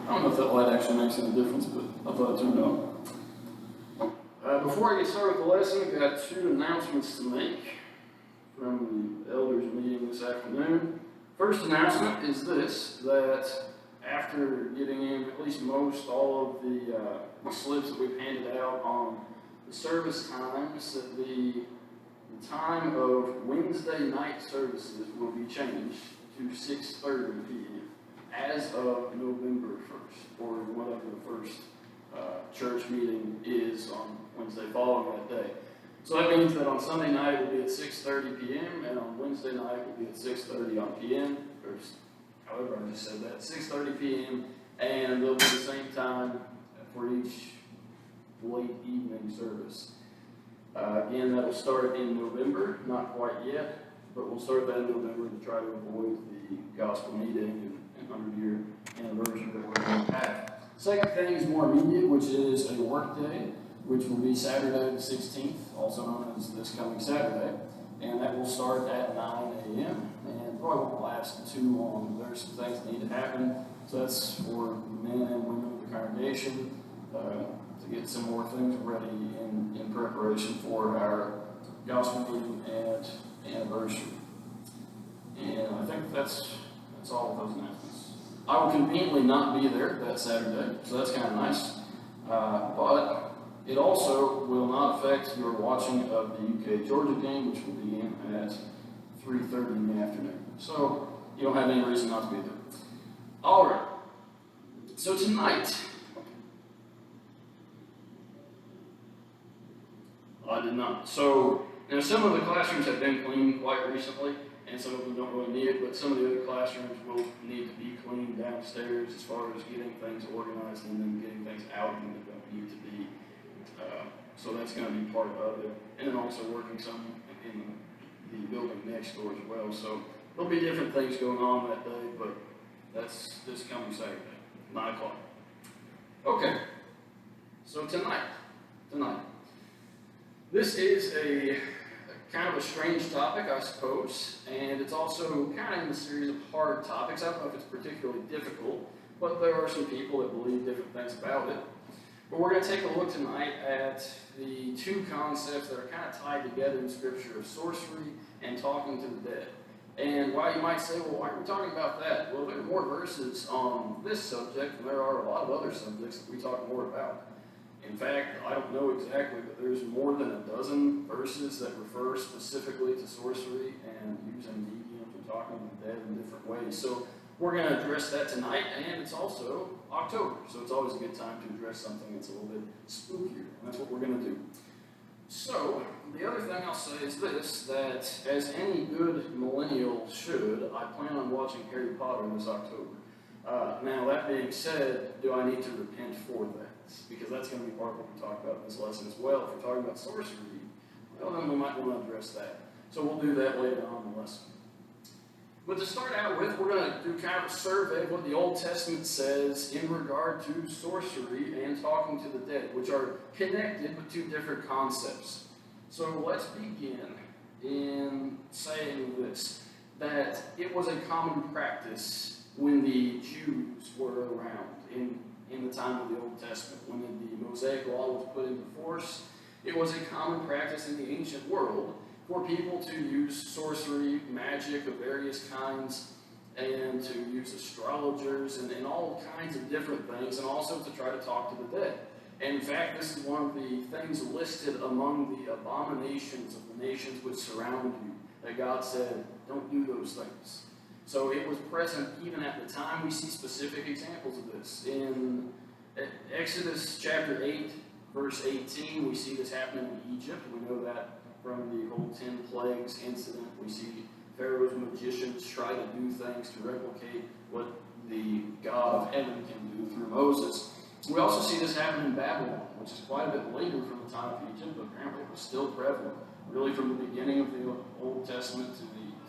I don't know if that light actually makes any difference, but I thought it turned on. Before I get started with the lesson, I've got 2 announcements to make from the elders meeting this afternoon. First announcement is this, that after getting in at least all of the slips that we've handed out on the service times, that the time of Wednesday night services will be changed to 6:30 p.m. as of November 1st, or whatever the first church meeting is on Wednesday following that day. So that means that on Sunday night it will be at 6:30 p.m. and on Wednesday night it will be at 6:30 p.m. or however I just said that, 6:30 p.m. and they'll be the same time for each late evening service. Again, that'll start in November, not quite yet, but we'll start that in November to try to avoid the gospel meeting and 100-year anniversary that we're going to have. Second thing is more immediate, which is a work day, which will be Saturday the 16th, also known as this coming Saturday, and that will start at 9 a.m. and probably won't last too long. There's some things that need to happen, so that's for men and women of the congregation to get some more things ready in preparation for our gospel meeting and anniversary. And I think that's all of those announcements. I will conveniently not be there that Saturday, so that's kind of nice. But it also will not affect your watching of the UK-Georgia game, which will begin at 3:30 in the afternoon. So you don't have any reason not to be there. All right. So tonight, I did not. So some of the classrooms have been cleaned quite recently, and some of them don't really need it, but some of the other classrooms will need to be cleaned downstairs as far as getting things organized and then getting things out when they don't need to be. So that's going to be part of it. And then also working some in the building next door as well. So there'll be different things going on that day, but that's this coming Saturday, 9 o'clock. Okay, so tonight. This is a kind of a strange topic, I suppose, and it's also kind of in a series of hard topics. I don't know if it's particularly difficult, but there are some people that believe different things about it. But we're going to take a look tonight at the 2 concepts that are kind of tied together in Scripture of sorcery and talking to the dead. And while you might say, well, why are we talking about that? Well, there are more verses on this subject than there are a lot of other subjects that we talk more about. In fact, I don't know exactly, but there's more than a dozen verses that refer specifically to sorcery and using mediums and talking to the dead in different ways. So we're going to address that tonight, and it's also October, so it's always a good time to address something that's a little bit spookier, and that's what we're going to do. So, the other thing I'll say is this, that as any good millennial should, I plan on watching Harry Potter this October. Now, that being said, do I need to repent for that? Because that's going to be part of what we talk about in this lesson as well. If we're talking about sorcery, well, then we might want to address that. So we'll do that later on in the lesson. But to start out with, we're going to do kind of a survey of what the Old Testament says in regard to sorcery and talking to the dead, which are connected but 2 different concepts. So let's begin in saying this, that it was a common practice when the Jews were around in the time of the Old Testament. When the Mosaic Law was put into force, it was a common practice in the ancient world for people to use sorcery, magic of various kinds, and to use astrologers and all kinds of different things, and also to try to talk to the dead. And in fact, this is one of the things listed among the abominations of the nations which surround you, that God said, don't do those things. So it was present even at the time. We see specific examples of this. In Exodus chapter 8, verse 18, we see this happening in Egypt. We know that from the whole 10 plagues incident. We see Pharaoh's magicians try to do things to replicate what the God of heaven can do through Moses. We also see this happen in Babylon, which is quite a bit later from the time of Egypt, but apparently it was still prevalent, really from the beginning of the Old Testament to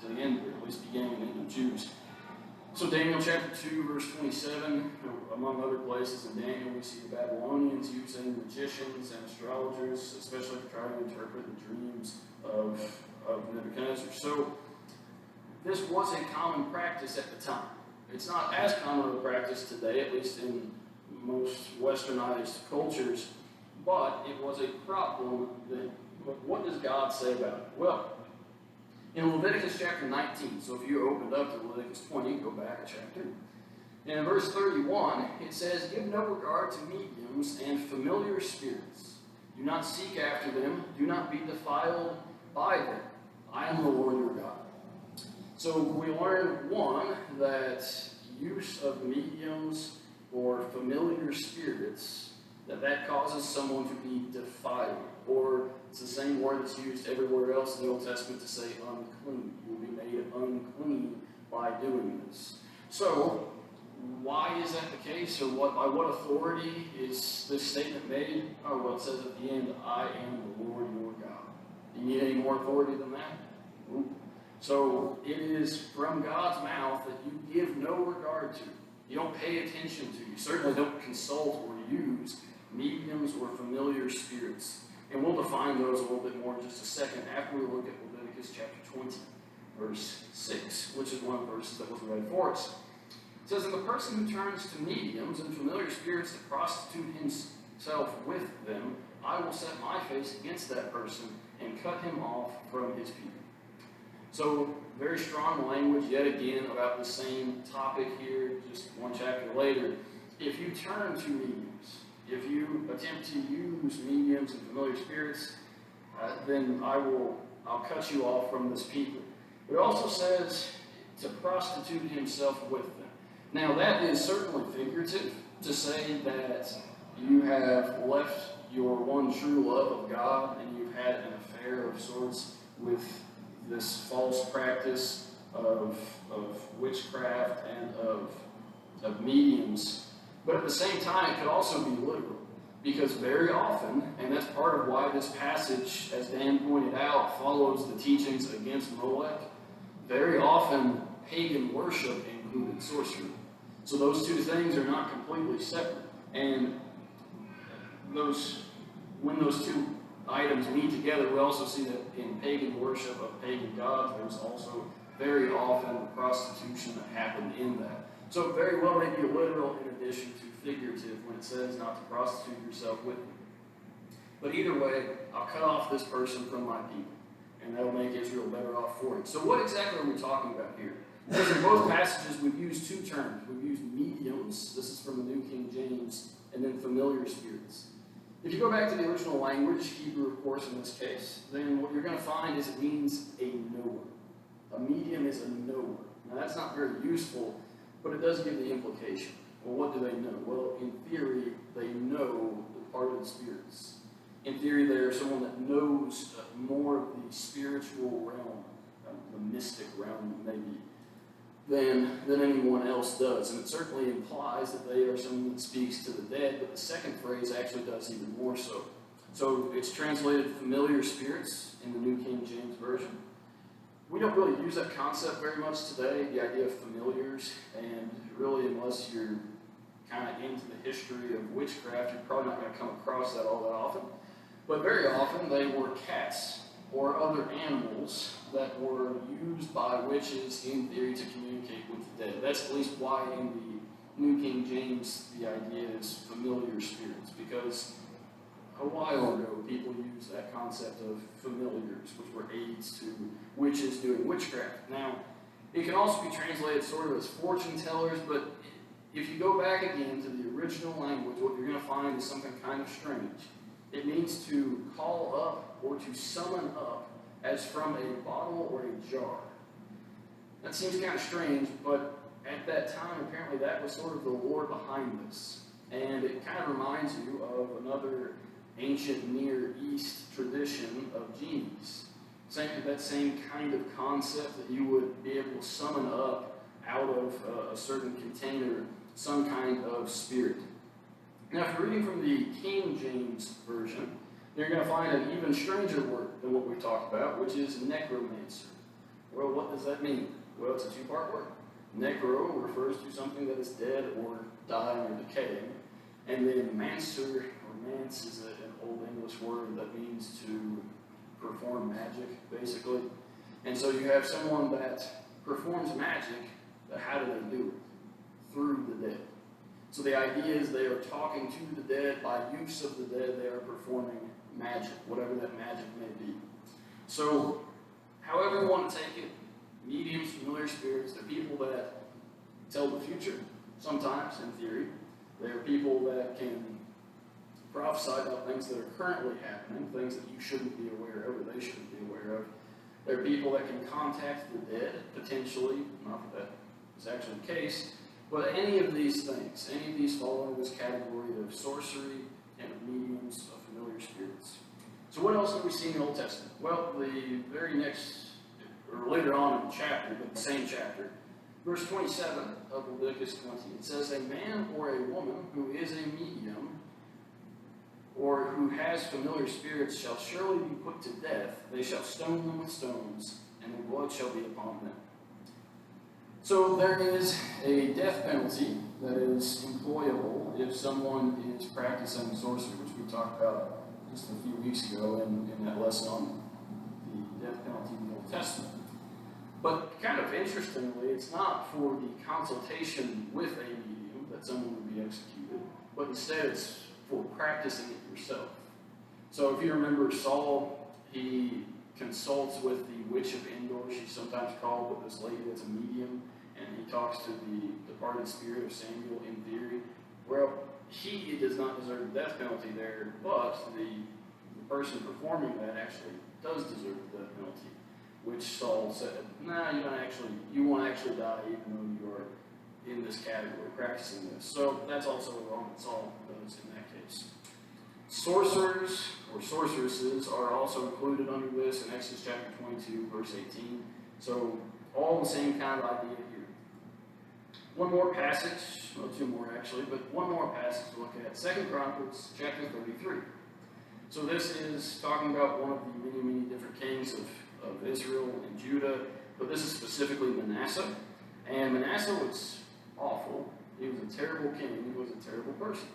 the end, or at least beginning and end of Jews. So Daniel chapter 2, verse 27, among other places in Daniel, we see the Babylonians using magicians and astrologers, especially to try to interpret the dreams of Nebuchadnezzar. So this was a common practice at the time. It's not as common of a practice today, at least in most westernized cultures, but it was a problem then. But what does God say about it? Well, in Leviticus chapter 19, so if you opened up to Leviticus 20, go back a chapter. And in verse 31, it says, "Give no regard to mediums and familiar spirits. Do not seek after them. Do not be defiled by them. I am the Lord your God." So we learn, one, that use of mediums or familiar spirits, that causes someone to be defiled. Or it's the same word that's used everywhere else in the Old Testament to say unclean. You will be made unclean by doing this. So, why is that the case, or by what authority is this statement made? Oh, well, it says at the end, "I am the Lord your God." Do you need any more authority than that? Nope. So it is from God's mouth that you give no regard to. You don't pay attention to. You certainly don't consult or use mediums or familiar spirits. And we'll define those a little bit more in just a second after we look at Leviticus chapter 20, verse 6, which is one of the verses that was read for us. It says, "And the person who turns to mediums and familiar spirits to prostitute himself with them, I will set my face against that person and cut him off from his people." So, very strong language yet again about the same topic here, just one chapter later. If you turn to mediums, if you attempt to use mediums and familiar spirits, then I'll cut you off from this people. It also says to prostitute himself with them. Now that is certainly figurative, to say that you have left your one true love of God and you've had an affair of sorts with this false practice of witchcraft and of mediums. But at the same time, it could also be literal. Because very often, and that's part of why this passage, as Dan pointed out, follows the teachings against Molech, very often pagan worship included sorcery. So those two things are not completely separate. And when those two items meet together, we also see that in pagan worship of pagan gods, there's also very often prostitution that happened in that. So it very well may be literal in addition to figurative when it says not to prostitute yourself with them. But either way, I'll cut off this person from my people, and that'll make Israel better off for it. So what exactly are we talking about here? Because in both passages, we've used two terms. We've used mediums, this is from the New King James, and then familiar spirits. If you go back to the original language, Hebrew of course in this case, then what you're going to find is it means a knower. A medium is a knower. Now that's not very useful, but it does give the implication. Well, what do they know? Well, in theory, they know the part of the spirits. In theory, they're someone that knows more of the spiritual realm, the mystic realm maybe, than anyone else does. And it certainly implies that they are someone that speaks to the dead, but the second phrase actually does even more so. So it's translated familiar spirits in the New King James Version. We don't really use that concept very much today, the idea of familiars, and really unless you're kind of into the history of witchcraft, you're probably not going to come across that all that often. But very often they were cats or other animals that were used by witches in theory to communicate with the dead. That's at least why in the New King James the idea is familiar spirits, because a while ago people used that concept of familiars, which were aids to witches doing witchcraft. Now, it can also be translated sort of as fortune tellers, but if you go back again to the original language, what you're going to find is something kind of strange. It means to call up or to summon up as from a bottle or a jar. That seems kind of strange, but at that time, apparently that was sort of the lore behind this. And it kind of reminds you of another ancient Near East tradition of genies. That same kind of concept that you would be able to summon up out of a certain container some kind of spirit. Now, if you're reading from the King James Version, you're going to find an even stranger word than what we've talked about, which is necromancer. Well, what does that mean? Well, it's a two-part word. Necro refers to something that is dead or dying or decaying. And then mancer, or mance, is an Old English word that means to perform magic, basically. And so you have someone that performs magic, but how do they do it? through the dead. So the idea is they are talking to the dead. By use of the dead, they are performing magic, whatever that magic may be. So, however you want to take it, mediums, familiar spirits, they're people that tell the future, sometimes, in theory. They're people that can prophesy about things that are currently happening, things that you shouldn't be aware of or they shouldn't be aware of. They're people that can contact the dead, potentially, not that that is actually the case, but any of these things, any of these fall under this category of sorcery and of mediums, of familiar spirits. So what else do we see in the Old Testament? Well, the very next, or later on in the chapter, but the same chapter, verse 27 of Leviticus 20, it says, "A man or a woman who is a medium or who has familiar spirits shall surely be put to death. They shall stone them with stones, and their blood shall be upon them." So there is a death penalty that is employable if someone is practicing sorcery, which we talked about just a few weeks ago in that lesson on the death penalty in the Old Testament. But kind of interestingly, it's not for the consultation with a medium that someone would be executed, but instead it's for practicing it yourself. So if you remember Saul, he consults with the witch of Endor, she's sometimes called, but this lady that's a medium, and he talks to the departed spirit of Samuel in theory. Well, he does not deserve the death penalty there, but the person performing that actually does deserve the death penalty, which Saul said, "Nah, you won't actually die even though you are in this category, practicing this." So that's also wrong that Saul does in that case. Sorcerers or sorceresses are also included under this in Exodus chapter 22, verse 18. So all the same kind of idea here. One more passage, well, two more actually, but one more passage to look at, 2 Chronicles chapter 33. So this is talking about one of the many, many different kings of Israel and Judah, but this is specifically Manasseh. And Manasseh was awful. He was a terrible king. He was a terrible person.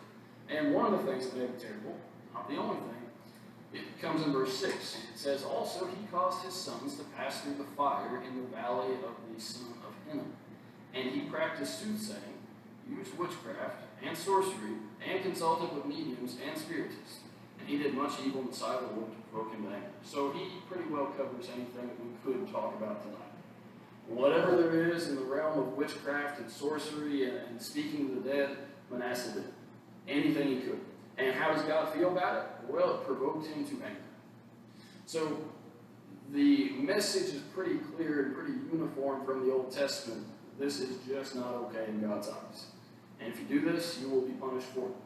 And one of the things that made him terrible, not the only thing, it comes in verse 6. It says, "Also he caused his sons to pass through the fire in the valley of the son of Hinnom. And he practiced soothsaying, used witchcraft and sorcery, and consulted with mediums and spiritists. And he did much evil in the sight of the Lord to provoke him to anger." So he pretty well covers anything that we could talk about tonight. Whatever there is in the realm of witchcraft and sorcery and speaking to the dead, Manasseh did. Anything he could. And how does God feel about it? Well, it provoked him to anger. So the message is pretty clear and pretty uniform from the Old Testament. This is just not okay in God's eyes. And if you do this, you will be punished for it.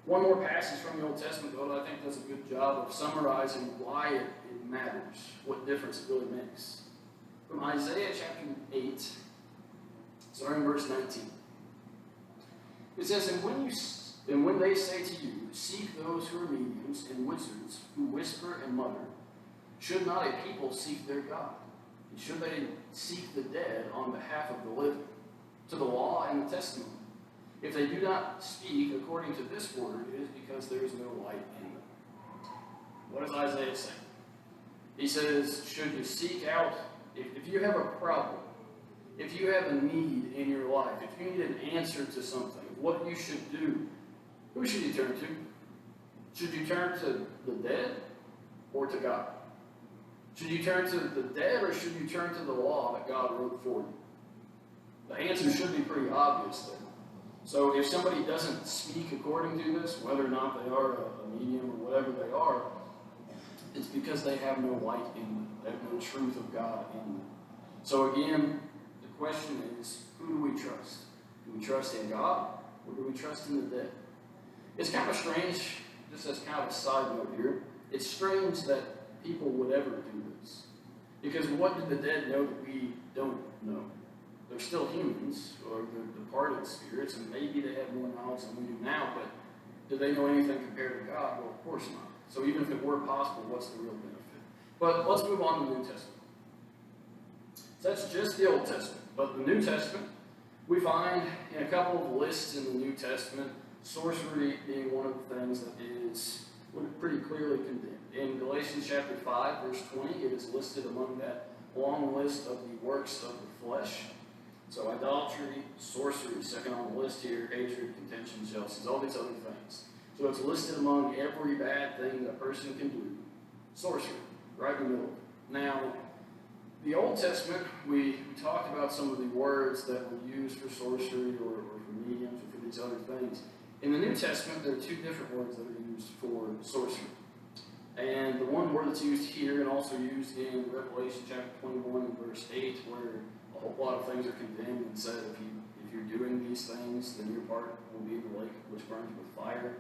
One more passage from the Old Testament, though, that I think does a good job of summarizing why it matters, what difference it really makes. From Isaiah chapter 8, starting in verse 19. It says, And when they say to you, seek those who are mediums and wizards who whisper and mutter, should not a people seek their God? And should they seek the dead on behalf of the living? To the law and the testimony. If they do not speak according to this word, it is because there is no light in them. What does Isaiah say? He says, should you seek out, if you have a problem, if you have a need in your life, if you need an answer to something, what you should do, who should you turn to? Should you turn to the dead or to God? Should you turn to the dead or should you turn to the law that God wrote for you? The answer should be pretty obvious there. So if somebody doesn't speak according to this, whether or not they are a medium or whatever they are, it's because they have no light in them. They have no truth of God in them. So again, the question is, who do we trust? Do we trust in God or do we trust in the dead? It's kind of strange, just as kind of a side note here, it's strange that people would ever do this. Because what do the dead know that we don't know? They're still humans, or they're departed spirits, and maybe they have more knowledge than we do now, but do they know anything compared to God? Well, of course not. So even if it were possible, what's the real benefit? But let's move on to the New Testament. So that's just the Old Testament. But the New Testament, we find in a couple of lists in the New Testament, sorcery being one of the things that is pretty clearly condemned. In Galatians chapter 5, verse 20, it is listed among that long list of the works of the flesh. So idolatry, sorcery, second on the list here, hatred, contention, jealousies, all these other things. So it's listed among every bad thing that a person can do. Sorcery, right in the middle. Now, the Old Testament, we talked about some of the words that were used for sorcery or for mediums or for these other things. In the New Testament, there are two different words that are used for sorcery. And the one word that's used here and also used in Revelation chapter 21 and verse 8, where a whole lot of things are condemned and said if you're doing these things, then your part will be in the lake which burns with fire.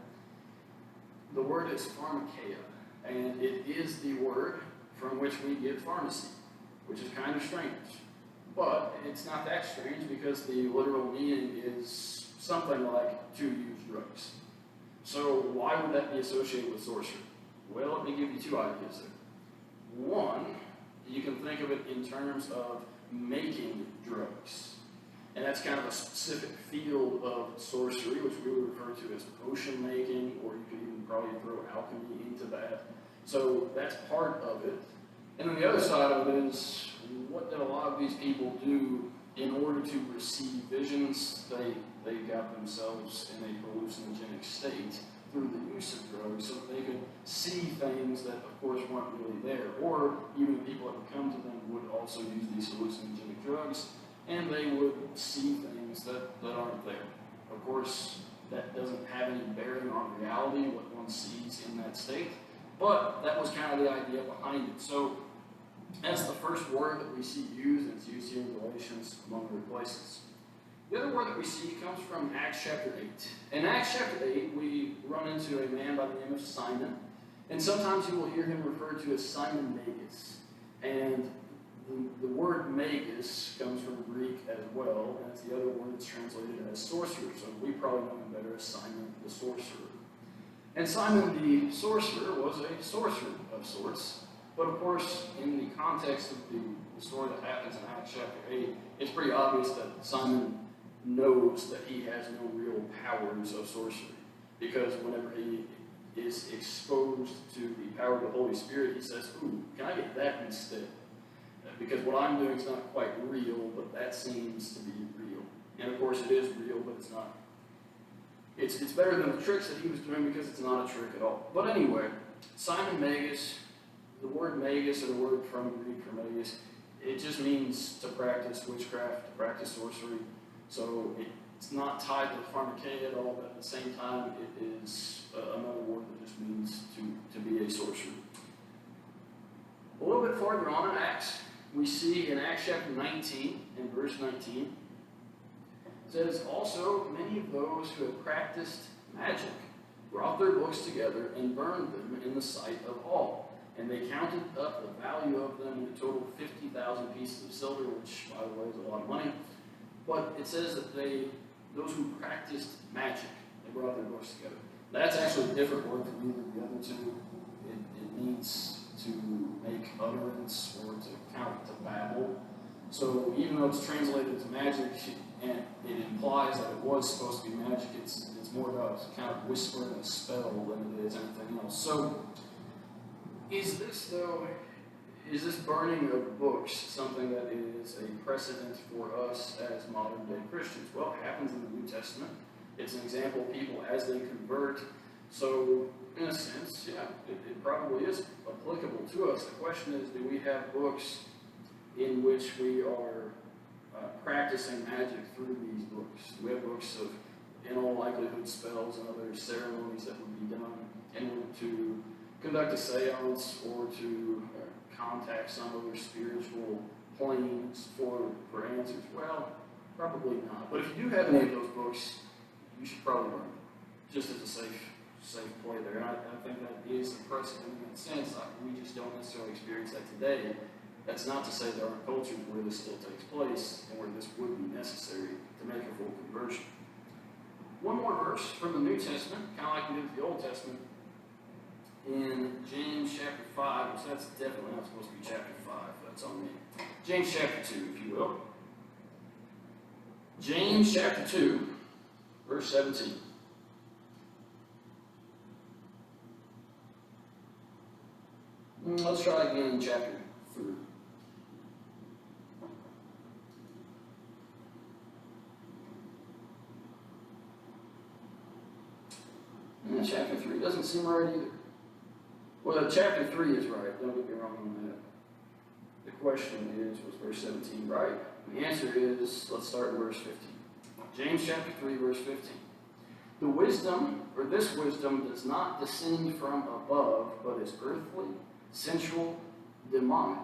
The word is pharmakeia, and it is the word from which we get pharmacy, which is kind of strange. But it's not that strange because the literal meaning is something like to use drugs. So why would that be associated with sorcery? Well, let me give you two ideas there. One, you can think of it in terms of making drugs. And that's kind of a specific field of sorcery, which we would refer to as potion making, or you could even probably throw alchemy into that. So that's part of it. And then the other side of it is, what did a lot of these people do in order to receive visions? They got themselves in a hallucinogenic state through the use of drugs so that they could see things that, of course, weren't really there. Or even the people that would come to them would also use these hallucinogenic drugs, and they would see things that aren't there. Of course, that doesn't have any bearing on reality, what one sees in that state, but that was kind of the idea behind it. So that's the first word that we see used, and it's used here in Galatians among other places. The other word that we see comes from Acts chapter 8. In Acts chapter 8, we run into a man by the name of Simon, and sometimes you will hear him referred to as Simon Magus. And the word magus comes from Greek as well, and it's the other word that's translated as sorcerer, so we probably know him better as Simon the sorcerer. And Simon the sorcerer was a sorcerer of sorts, but of course, in the context of the story that happens in Acts chapter 8, it's pretty obvious that Simon knows that he has no real powers of sorcery, because whenever he is exposed to the power of the Holy Spirit, he says, "Ooh, can I get that instead? Because what I'm doing is not quite real, but that seems to be real." And of course it is real, but it's not. It's better than the tricks that he was doing because it's not a trick at all. But anyway, Simon Magus, the word magus, or the word from Greek for magus, it just means to practice witchcraft, to practice sorcery. So it's not tied to the pharmakeia at all, but at the same time, it is another word that just means to be a sorcerer. A little bit farther on in Acts, we see in Acts chapter 19 and verse 19, it says, "Also many of those who had practiced magic brought their books together and burned them in the sight of all. And they counted up the value of them in a total of 50,000 pieces of silver," which, by the way, is a lot of money. But it says that those who practiced magic, they brought their books together. That's actually a different word from either of the other two. It means to make utterance or to count, to babble. So even though it's translated to magic, and it implies that it was supposed to be magic, it's more about kind of whispering a spell than it is anything else. So is this burning of books something that is a precedent for us as modern day Christians? Well, it happens in the New Testament. It's an example of people as they convert. So in a sense, yeah, it probably is applicable to us. The question is, do we have books in which we are practicing magic through these books? Do we have books of, in all likelihood, spells and other ceremonies that would be done in order to conduct a seance or to contact some other spiritual planes for answers? Well, probably not. But if you do have any of those books, you should probably burn them, just as a safe play there. And I think that is the precedent in that sense. We just don't necessarily experience that today. That's not to say there aren't cultures where this still takes place and where this would be necessary to make a full conversion. One more verse from the New Testament, kind of like we did with the Old Testament, in James chapter 5, which that's definitely not supposed to be chapter 5, that's on me. James chapter 2, if you will. James chapter 2, verse 17. Let's try again in chapter 3. And then chapter 3 doesn't seem right either. Well, chapter 3 is right, don't get me wrong on that. The question is, was verse 17 right? And the answer is, let's start in verse 15. James chapter 3, verse 15. The wisdom, or this wisdom, does not descend from above, but is earthly, sensual, demonic.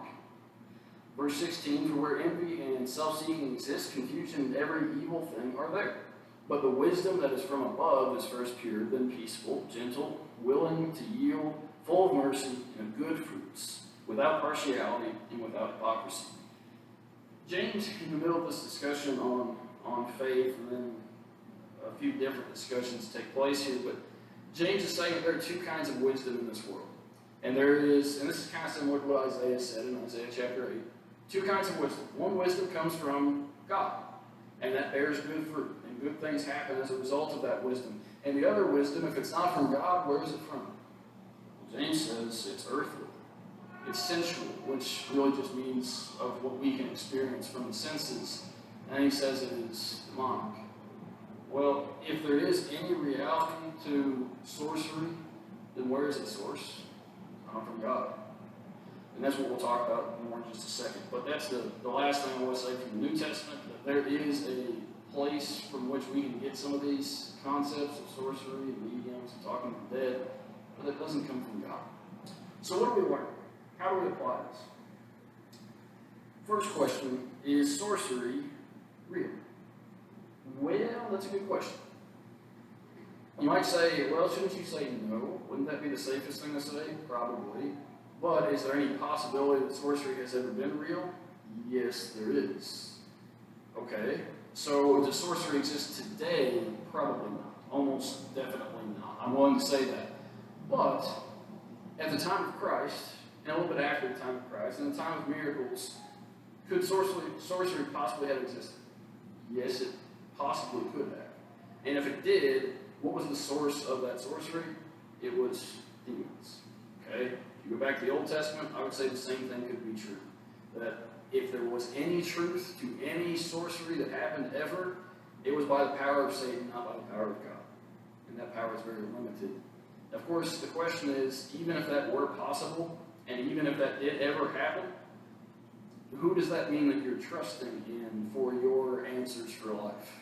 Verse 16, for where envy and self-seeking exist, confusion and every evil thing are there. But the wisdom that is from above is first pure, then peaceful, gentle, willing to yield, full of mercy and good fruits, without partiality and without hypocrisy. James, in the middle of this discussion on faith, and then a few different discussions take place here, but James is saying that there are two kinds of wisdom in this world. And there is, and this is kind of similar to what Isaiah said in Isaiah chapter 8, two kinds of wisdom. One wisdom comes from God, and that bears good fruit, and good things happen as a result of that wisdom. And the other wisdom, if it's not from God, where is it from? Well, James says it's earthly. It's sensual, which really just means of what we can experience from the senses. And he says it is demonic. Well, if there is any reality to sorcery, then where is its source? Not from God. And that's what we'll talk about more in just a second. But that's the last thing I want to say from the New Testament, that there is a place from which we can get some of these concepts of sorcery and mediums and talking to the dead, but it doesn't come from God. So what do we learn? How do we apply this? First question, is sorcery real? Well, that's a good question. You might say, well, shouldn't you say no? Wouldn't that be the safest thing to say? Probably. But is there any possibility that sorcery has ever been real? Yes, there is. Okay, so does sorcery exist today? Probably not. Almost definitely not. I'm willing to say that. But at the time of Christ, and a little bit after the time of Christ, in the time of miracles, could sorcery possibly have existed? Yes, it possibly could have. And if it did, what was the source of that sorcery? It was demons. Okay? If you go back to the Old Testament, I would say the same thing could be true. That if there was any truth to any sorcery that happened ever, it was by the power of Satan, not by the power of God. And that power is very limited. Of course, the question is, even if that were possible, and even if that did ever happen, who does that mean that you're trusting in for your answers for life?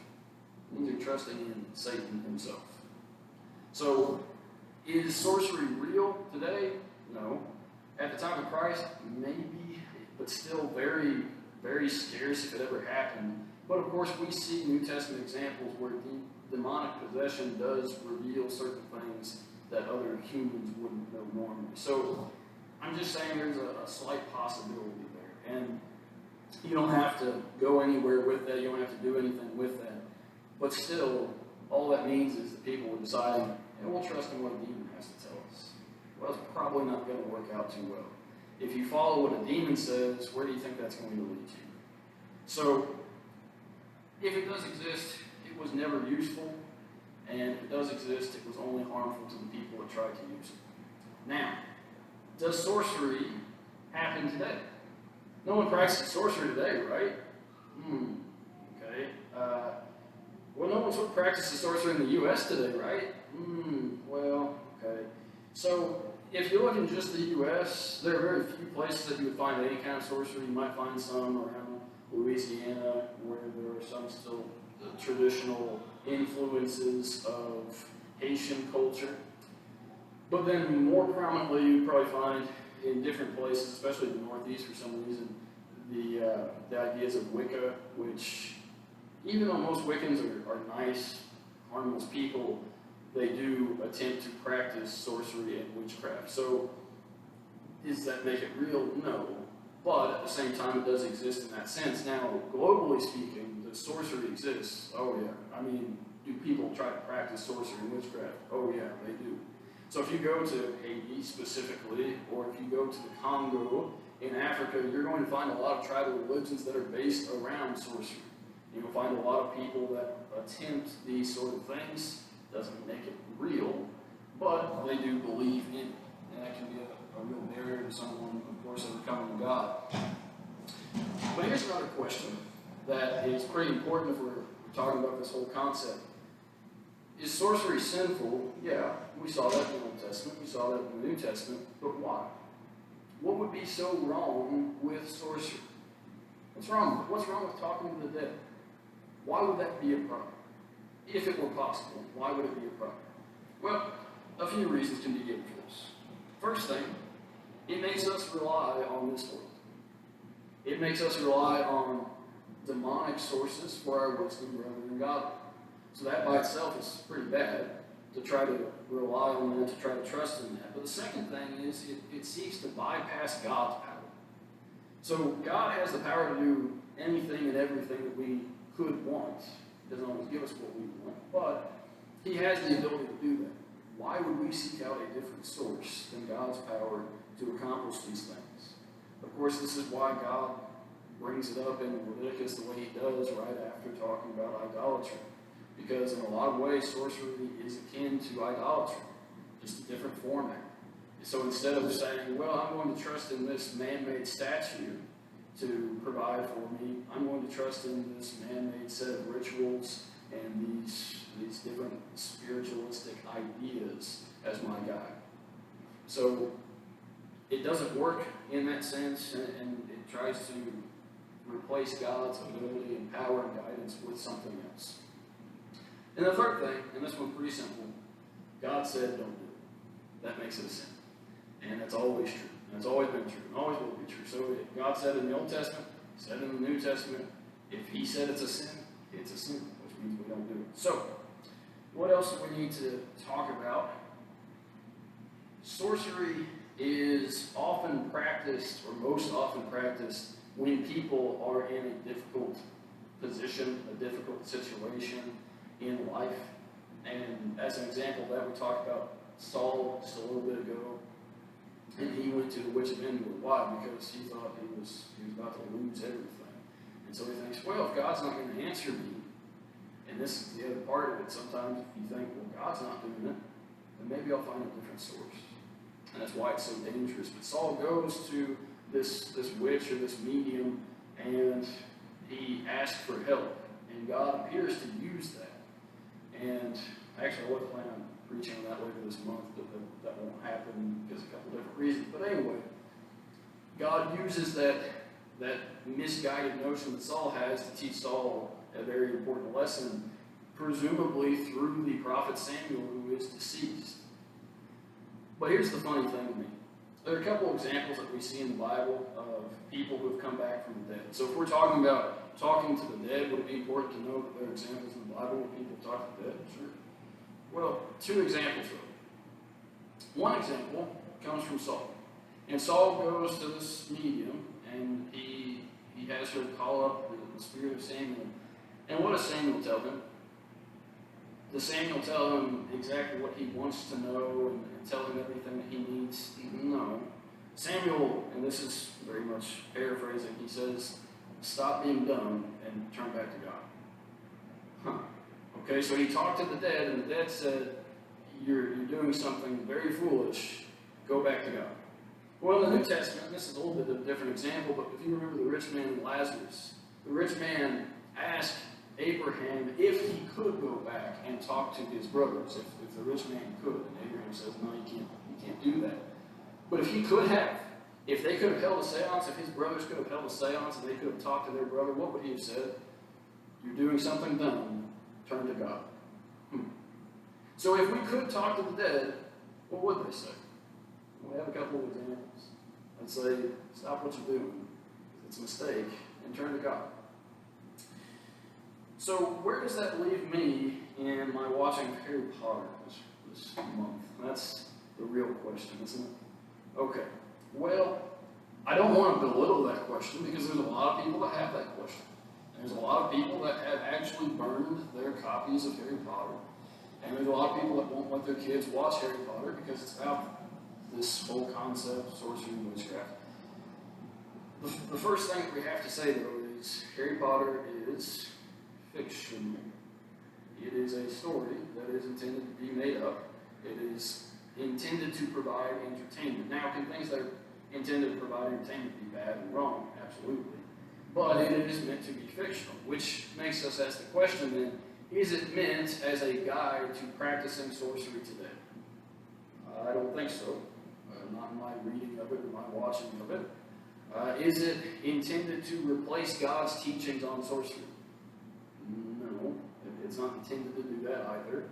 It means you're trusting in Satan himself. So, is sorcery real today? No. At the time of Christ, maybe, but still very, very scarce if it ever happened. But of course, we see New Testament examples where demonic possession does reveal certain things that other humans wouldn't know normally. So, I'm just saying there's a slight possibility there. And you don't have to go anywhere with that. You don't have to do anything with that. But still, all that means is that people are deciding, and we'll trust in what a demon has to tell us. Well, it's probably not going to work out too well. If you follow what a demon says, where do you think that's going to lead to? So, if it does exist, it was never useful. And if it does exist, it was only harmful to the people that tried to use it. Now, does sorcery happen today? No one practices sorcery today, right? Okay. Well, no one practices sorcery in the U.S. today, right? Well, okay. So, if you look in just the U.S., there are very few places that you would find any kind of sorcery. You might find some around Louisiana, where there are some still traditional influences of Haitian culture. But then more prominently, you'd probably find in different places, especially the Northeast for some reason, the ideas of Wicca, which even though most Wiccans are nice, harmless people, they do attempt to practice sorcery and witchcraft. So, does that make it real? No. But at the same time, it does exist in that sense. Now, globally speaking, does sorcery exist? Oh, yeah. I mean, do people try to practice sorcery and witchcraft? Oh, yeah, they do. So if you go to Haiti specifically, or if you go to the Congo in Africa, you're going to find a lot of tribal religions that are based around sorcery. You'll find a lot of people that attempt these sort of things. Doesn't make it real, but they do believe in it. And that can be a real barrier to someone, of course, overcoming God. But here's another question that is pretty important if we're talking about this whole concept. Is sorcery sinful? Yeah, we saw that in the Old Testament, we saw that in the New Testament, but why? What would be so wrong with sorcery? What's wrong? What's wrong with talking to the dead? Why would that be a problem? If it were possible, why would it be a problem? Well, a few reasons can be given for this. First thing, it makes us rely on this world. It makes us rely on demonic sources for our wisdom rather than God. So that by itself is pretty bad, to try to rely on that, to try to trust in that. But the second thing is it seeks to bypass God's power. So God has the power to do anything and everything that we could want. He doesn't always give us what we want, but he has the ability to do that. Why would we seek out a different source than God's power to accomplish these things? Of course, this is why God brings it up in Leviticus the way he does right after talking about idolatry. Because in a lot of ways, sorcery is akin to idolatry, just a different format. So instead of saying, well, I'm going to trust in this man-made statue to provide for me, I'm going to trust in this man-made set of rituals and these different spiritualistic ideas as my guide. So it doesn't work in that sense, and it tries to replace God's ability and power and guidance with something else. And the third thing, and this one's pretty simple, God said don't do it. That makes it a sin. And that's always true. And it's always been true, and always will be true. So if God said in the Old Testament, said in the New Testament, if he said it's a sin, it's a sin, which means we don't do it. So, what else do we need to talk about? Sorcery is often practiced, or most often practiced, when people are in a difficult position, a difficult situation in life. And as an example of that, we talked about Saul just a little bit ago. And he went to the witch of Endor. Why? Because he thought he was about to lose everything. And so he thinks, well, if God's not going to answer me, and this is the other part of it, sometimes if you think, well, God's not doing it, then maybe I'll find a different source. And that's why it's so dangerous. But Saul goes to this witch or this medium, and he asks for help. And God appears to use that. And actually, I wasn't planning on preaching on that later this month, but that won't happen because of a couple different reasons. But anyway, God uses that misguided notion that Saul has to teach Saul a very important lesson, presumably through the prophet Samuel, who is deceased. But here's the funny thing to me. There are a couple examples that we see in the Bible of people who have come back from the dead. So if we're talking about talking to the dead, would it be important to know that there are examples in the Bible where people talk to the dead? Sure. Well, two examples of it. One example comes from Saul. And Saul goes to this medium, and he has her call up the spirit of Samuel. And what does Samuel tell him? Does Samuel tell him exactly what he wants to know and tell him everything that he needs? No. Samuel, and this is very much paraphrasing, he says, stop being dumb and turn back to God. Huh. Okay, so he talked to the dead, and the dead said, you're doing something very foolish. Go back to God. Well, in the New Testament, this is a little bit of a different example, but if you remember the rich man and Lazarus, the rich man asked Abraham if he could go back and talk to his brothers, if the rich man could. And Abraham says, no, you can't do that. But if he could have, if they could have held a seance, if his brothers could have held a seance and they could have talked to their brother, what would he have said? You're doing something dumb. Turn to God. So if we could talk to the dead, what would they say? We have a couple of examples. I'd say, stop what you're doing. It's a mistake. And turn to God. So where does that leave me in my watching Harry Potter this month? That's the real question, isn't it? Okay. Well, I don't want to belittle that question because there's a lot of people that have that question. There's a lot of people that have actually burned their copies of Harry Potter. And there's a lot of people that won't let their kids watch Harry Potter because it's about this whole concept, sorcery and witchcraft. The first thing that we have to say, though, is Harry Potter is fiction. It is a story that is intended to be made up. It is intended to provide entertainment. Now, can things that are intended to provide entertainment be bad and wrong? Absolutely. But it is meant to be fictional, which makes us ask the question then, Is it meant as a guide to practicing sorcery today? I don't think so. Not in my reading of it or my watching of it. Is it intended to replace God's teachings on sorcery? No, it's not intended to do that either.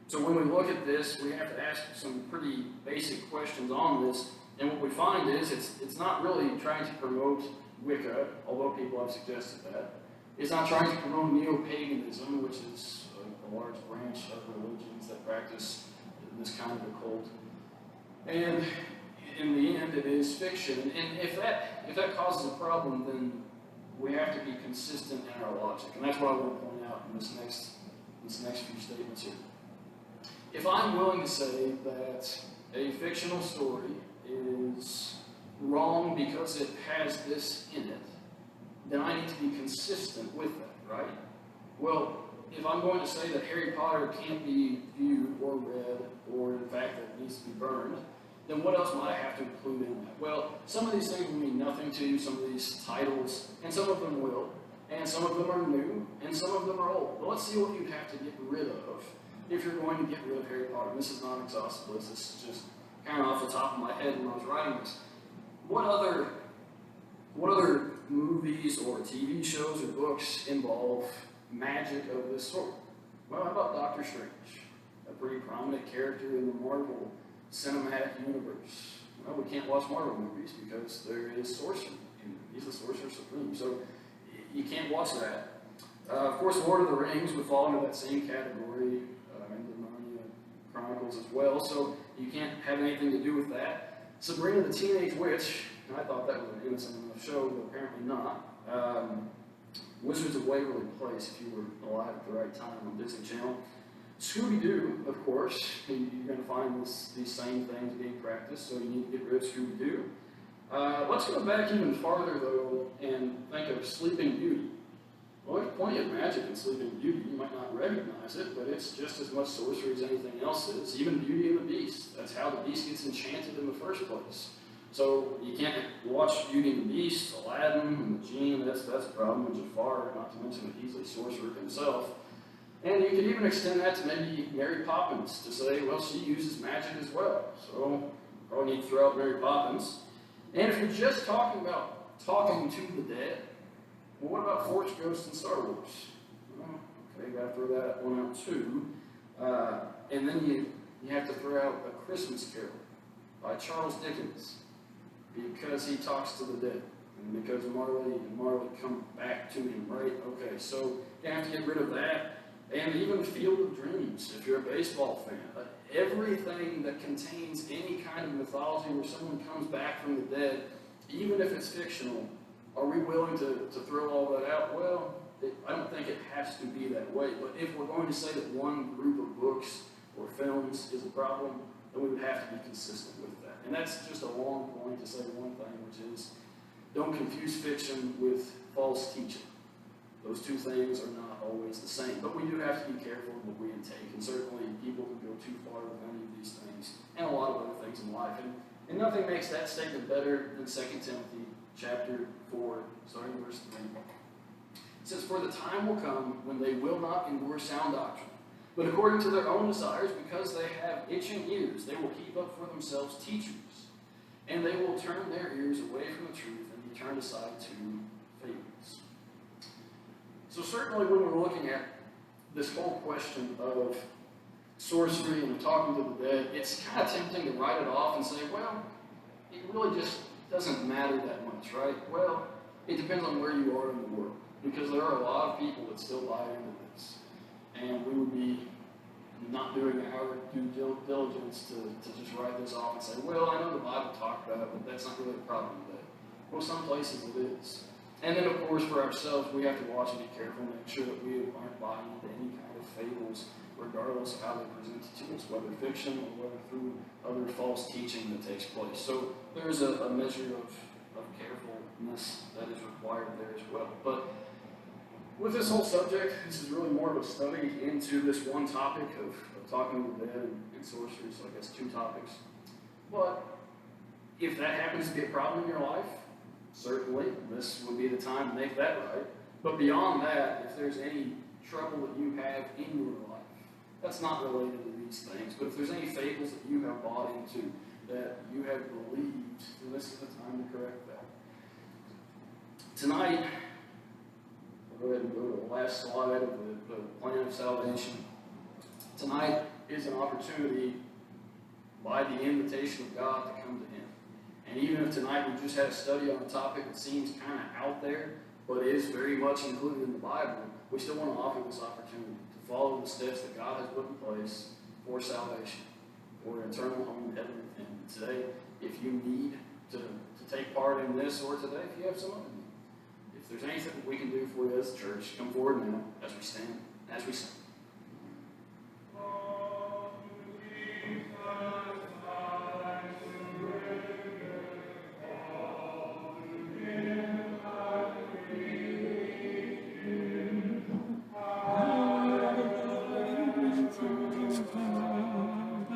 So when we look at this, we have to ask some pretty basic questions on this. And what we find is it's not really trying to promote Wicca, although people have suggested that. It's not trying to promote neo-paganism, which is a large branch of religions that practice this kind of occult. And in the end, it is fiction. And if that causes a problem, then we have to be consistent in our logic. And that's what I want to point out in this next few statements here. If I'm willing to say that a fictional story is wrong because it has this in it, then I need to be consistent with that, right? Well, if I'm going to say that Harry Potter can't be viewed or read, or in fact that it needs to be burned, then what else might I have to include in that? Well, some of these things will mean nothing to you, some of these titles, and some of them will, and some of them are new, and some of them are old. But let's see what you'd have to get rid of if you're going to get rid of Harry Potter. This is not an exhaustive list, this is just kind of off the top of my head when I was writing this. What other movies or TV shows or books involve magic of this sort? Well, how about Doctor Strange? A pretty prominent character in the Marvel cinematic universe. Well, we can't watch Marvel movies because there is sorcery. He's the Sorcerer Supreme, so you can't watch that. Of course, Lord of the Rings would fall into that same category, and the Narnia Chronicles as well, so you can't have anything to do with that. Sabrina the Teenage Witch, and I thought that was an innocent enough show, but apparently not. Wizards of Waverly Place, if you were alive at the right time on Disney Channel. Scooby-Doo, of course, you're going to find these same things being practiced, so you need to get rid of Scooby-Doo. Let's go back even farther, though, and think of Sleeping Beauty. Well, there's plenty of magic in Sleeping Beauty. You might not recognize it, but it's just as much sorcery as anything else is. Even Beauty and the Beast. That's how the Beast gets enchanted in the first place. So you can't watch Beauty and the Beast, Aladdin, and the Genie. That's a problem. And Jafar, not to mention that he's a sorcerer himself. And you could even extend that to maybe Mary Poppins to say, well, she uses magic as well. So probably need to throw out Mary Poppins. And if you're just talking about talking to the dead, well, what about Force Ghosts in Star Wars? Well, okay, you got to throw that one out too. And then you have to throw out A Christmas Carol by Charles Dickens because he talks to the dead. And because Marley come back to him, right? Okay, so you have to get rid of that. And even Field of Dreams, if you're a baseball fan. Everything that contains any kind of mythology where someone comes back from the dead, even if it's fictional, are we willing to throw all that out? Well, I don't think it has to be that way. But if we're going to say that one group of books or films is a problem, then we would have to be consistent with that. And that's just a long point to say one thing, which is don't confuse fiction with false teaching. Those two things are not always the same, but we do have to be careful in what we intake, and certainly people can go too far with any of these things, and a lot of other things in life. And nothing makes that statement better than 2 Timothy chapter 4, starting verse 3. It says, "For the time will come when they will not endure sound doctrine, but according to their own desires, because they have itching ears, they will heap up for themselves teachers, and they will turn their ears away from the truth and be turned aside to fables." So certainly when we're looking at this whole question of sorcery and talking to the dead, it's kind of tempting to write it off and say, well, it really just doesn't matter that much, right? Well, it depends on where you are in the world, because there are a lot of people that still buy into this, and we would be not doing our due diligence to just write this off and say, well, I know the Bible talked about it, but that's not really a problem today. Well, some places it is. And then, of course, for ourselves, we have to watch and be careful and make sure that we aren't buying into any kind of fables, regardless of how they're presented to us, whether fiction or whether through other false teaching that takes place. So there's a measure of carefulness that is required there as well. But with this whole subject, this is really more of a study into this one topic of talking to the dead and sorcery, so I guess two topics. But if that happens to be a problem in your life, certainly, this would be the time to make that right. But beyond that, if there's any trouble that you have in your life. That's not related to these things, but if there's any fables that you have bought into, that you have believed, then this is the time to correct that. Tonight, I'll go ahead and go to the last slide of the plan of salvation. Tonight is an opportunity by the invitation of God to come to Him. And even if tonight we just had a study on a topic that seems kind of out there, but is very much included in the Bible, we still want to offer this opportunity to follow the steps that God has put in place for salvation, for an eternal home in heaven with Him. Today, if you need to take part in this, or today, if you have some other need, if there's anything that we can do for you as a church, come forward now as we stand, as we sing.